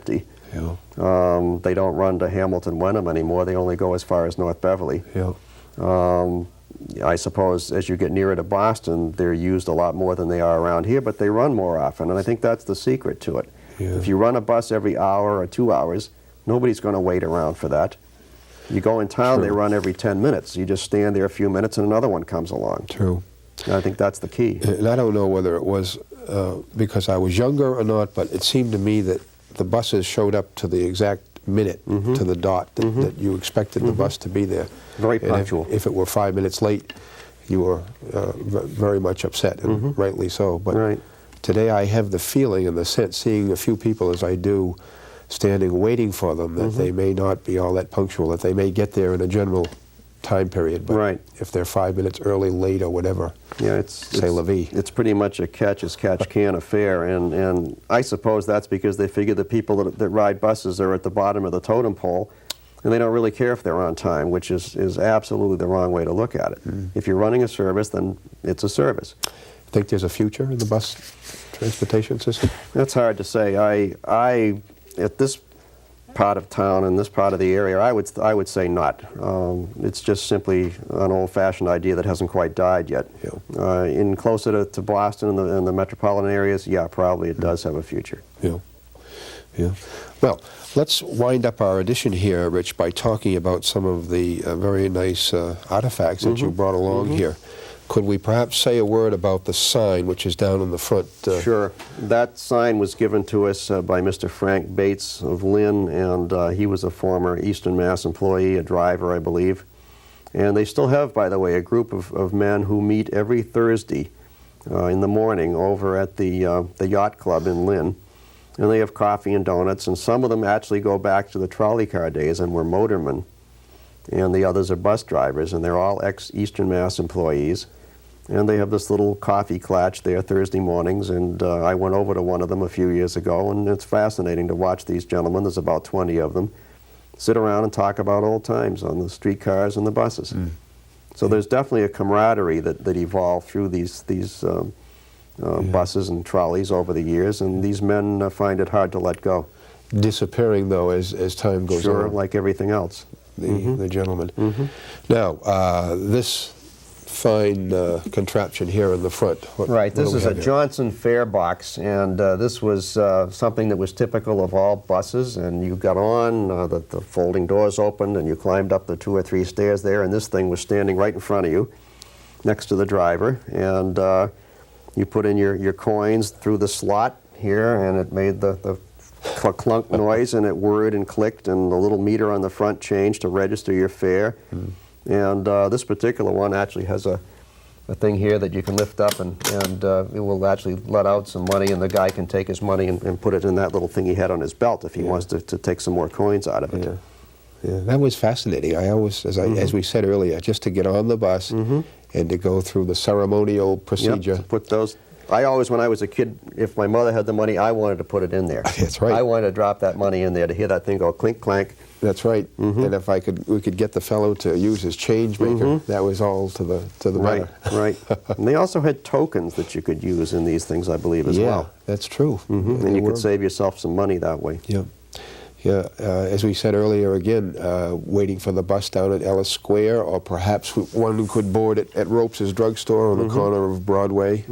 Yeah. They don't run to Hamilton, Wenham anymore. They only go as far as North Beverly. Yeah. I suppose as you get nearer to Boston, they're used a lot more than they are around here, but they run more often, and I think that's the secret to it. Yeah. If you run a bus every hour or 2 hours, nobody's going to wait around for that. You go in town, True. they run every 10 minutes. You just stand there a few minutes and another one comes along. True. And I think that's the key. And I don't know whether it was because I was younger or not, but it seemed to me that the buses showed up to the exact minute, to the dot, that you expected the bus to be there. Very And punctual. if it were 5 minutes late, you were very much upset, and rightly so. But Right. today I have the feeling and the sense, seeing a few people as I do, standing waiting for them, that they may not be all that punctual, that they may get there in a general time period, but Right. if they're 5 minutes early, late, or whatever, Yeah, it's say la vie. It's pretty much a catch-as-catch-can affair, and I suppose that's because they figure the people that ride buses are at the bottom of the totem pole, and they don't really care if they're on time, which is absolutely the wrong way to look at it. If you're running a service, then it's a service. Think there's a future in the bus transportation system? That's hard to say. I at this part of town and this part of the area, I would say not. It's just simply an old-fashioned idea that hasn't quite died yet. Yeah. In closer to Boston and the metropolitan areas, yeah, probably it does have a future. Yeah. Yeah. Well, let's wind up our edition here, Rich, by talking about some of the very nice artifacts that you brought along here. Could we perhaps say a word about the sign, which is down in the front? Sure. That sign was given to us by Mr. Frank Bates of Lynn, and he was a former Eastern Mass employee, a driver, I believe. And they still have, by the way, a group of men who meet every Thursday in the morning over at the Yacht Club in Lynn. And they have coffee and donuts, and some of them actually go back to the trolley car days and were motormen. And the others are bus drivers, and they're all ex-Eastern Mass employees. And they have this little coffee clatch there Thursday mornings, and I went over to one of them a few years ago, and it's fascinating to watch these gentlemen, there's about 20 of them, sit around and talk about old times on the streetcars and the buses. So there's definitely a camaraderie that evolved through these buses and trolleys over the years, and these men find it hard to let go. Disappearing, though, as time goes on. Sure, like everything else. The gentleman. Now, this fine contraption here in the front. Right, this is a here? Johnson fare box, and this was something that was typical of all buses, and you got on, the folding doors opened, and you climbed up the 2 or 3 stairs there, and this thing was standing right in front of you, next to the driver, and you put in your coins through the slot here, and it made the clunk noise, and it whirred and clicked, and the little meter on the front changed to register your fare. And this particular one actually has a thing here that you can lift up, and it will actually let out some money, and the guy can take his money and put it in that little thing he had on his belt if he wants to take some more coins out of it. Yeah. Yeah, that was fascinating. I always, as we said earlier, just to get on the bus and to go through the ceremonial procedure. Yep, to put those. I always, when I was a kid, if my mother had the money, I wanted to put it in there. That's right. I wanted to drop that money in there to hear that thing go clink clank. That's right. And if we could get the fellow to use his change maker, that was all to the Right, better. right. And they also had tokens that you could use in these things, I believe, as well. That's true. And you could save yourself some money that way. Yeah. Yeah, as we said earlier, again, waiting for the bus down at Ellis Square, or perhaps one could board it at Ropes' drugstore on the corner of Broadway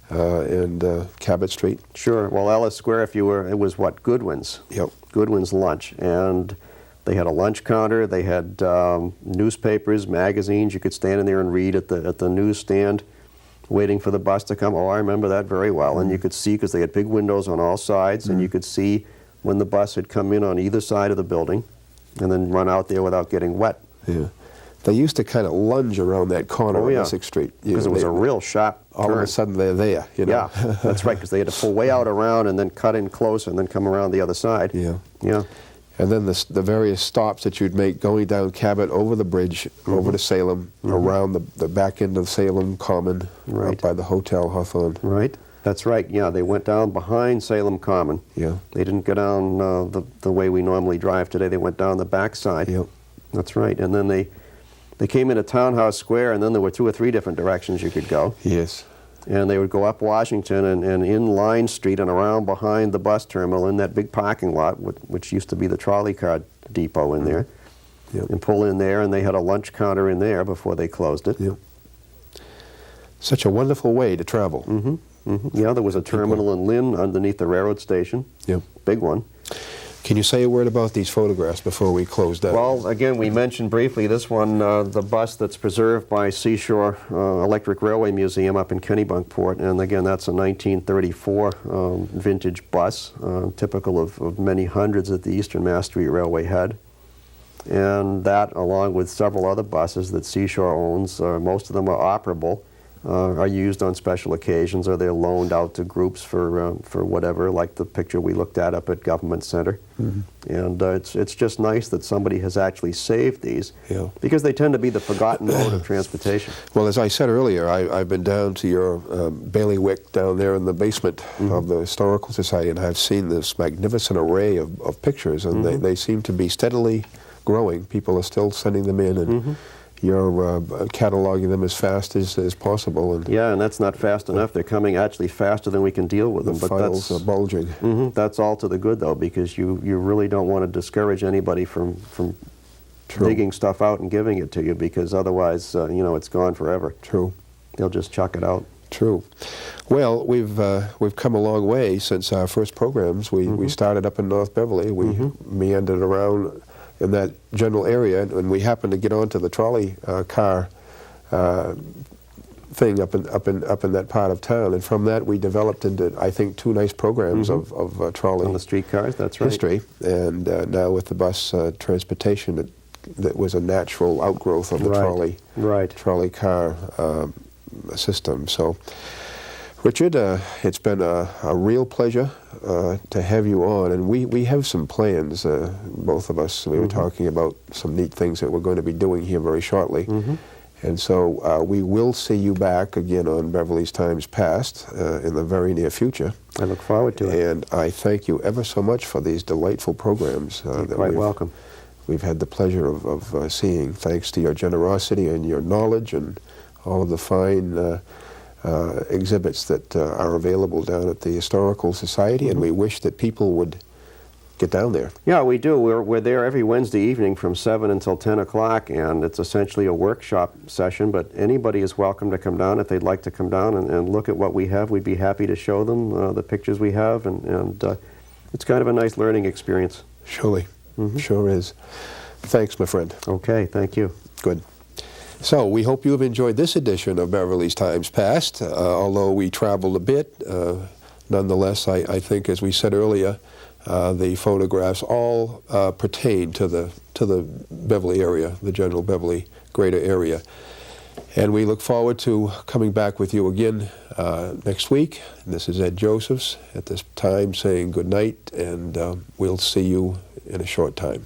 and Cabot Street. Sure. Well, Ellis Square, it was what, Goodwin's. Yep. Goodwin's Lunch. And they had a lunch counter. They had newspapers, magazines. You could stand in there and read at the newsstand, waiting for the bus to come. Oh, I remember that very well. And you could see, because they had big windows on all sides, and you could see when the bus had come in on either side of the building and then run out there without getting wet. Yeah. They used to kind of lunge around that corner on Essex Street. Because it was a real sharp all turn. of a sudden they're there, you know. Yeah, that's right, because they had to pull way out around and then cut in closer and then come around the other side. Yeah. Yeah. And then the various stops that you'd make going down Cabot, over the bridge, over to Salem, around the back end of Salem Common, up by the Hotel Hawthorne. Right. That's right. Yeah, they went down behind Salem Common. Yeah. They didn't go down the way we normally drive today. They went down the back side. Yep. That's right. And then they came into Townhouse Square, and then there were 2 or 3 different directions you could go. Yes. And they would go up Washington and in Line Street and around behind the bus terminal in that big parking lot, which used to be the trolley car depot in there, Yep. and pull in there, and they had a lunch counter in there before they closed it. Yep. Such a wonderful way to travel. Yeah, there was a terminal in Lynn underneath the railroad station, Yep. big one. Can you say a word about these photographs before we close down? Well, again, we mentioned briefly this one, the bus that's preserved by Seashore Electric Railway Museum up in Kennebunkport, and again, that's a 1934 vintage bus, typical of many hundreds that the Eastern Mass Street Railway had. And that, along with several other buses that Seashore owns, most of them are operable, are used on special occasions, or they're loaned out to groups for whatever, like the picture we looked at up at Government Center. And it's just nice that somebody has actually saved these, Yeah. because they tend to be the forgotten mode of transportation. Well, as I said earlier, I've been down to your bailiwick down there in the basement of the Historical Society, and I've seen this magnificent array of pictures, and they seem to be steadily growing. People are still sending them in, and you're cataloging them as fast as possible. And Yeah, and that's not fast enough. They're coming actually faster than we can deal with them. the files are bulging. That's all to the good, though, because you really don't want to discourage anybody from True. digging stuff out and giving it to you, because otherwise, you know, it's gone forever. True. They'll just chuck it out. True. Well, we've come a long way since our first programs. We started up in North Beverly. We meandered around in that general area, and we happened to get onto the trolley car thing up in that part of town, and from that we developed into, I think, 2 nice programs of trolley On the streetcars, that's right. history, and now with the bus transportation, that was a natural outgrowth of the trolley car system. So, Richard, it's been a real pleasure to have you on, and we have some plans, both of us. We were talking about some neat things that we're going to be doing here very shortly, and so we will see you back again on Beverly's Times Past in the very near future. I look forward to it. And I thank you ever so much for these delightful programs. You're quite welcome. We've had the pleasure of seeing, thanks to your generosity and your knowledge and all of the fine exhibits that are available down at the Historical Society, and we wish that people would get down there. Yeah, we do. We're there every Wednesday evening from 7 until 10 o'clock, and it's essentially a workshop session, but anybody is welcome to come down if they'd like to come down and look at what we have. We'd be happy to show them the pictures we have, and it's kind of a nice learning experience. Surely. Sure is. Thanks, my friend. Okay, thank you. Good. So we hope you have enjoyed this edition of Beverly's Times Past. Although we traveled a bit, nonetheless, I think, as we said earlier, the photographs all pertain to the Beverly area, the general Beverly greater area. And we look forward to coming back with you again next week. This is Ed Josephs at this time saying good night, and we'll see you in a short time.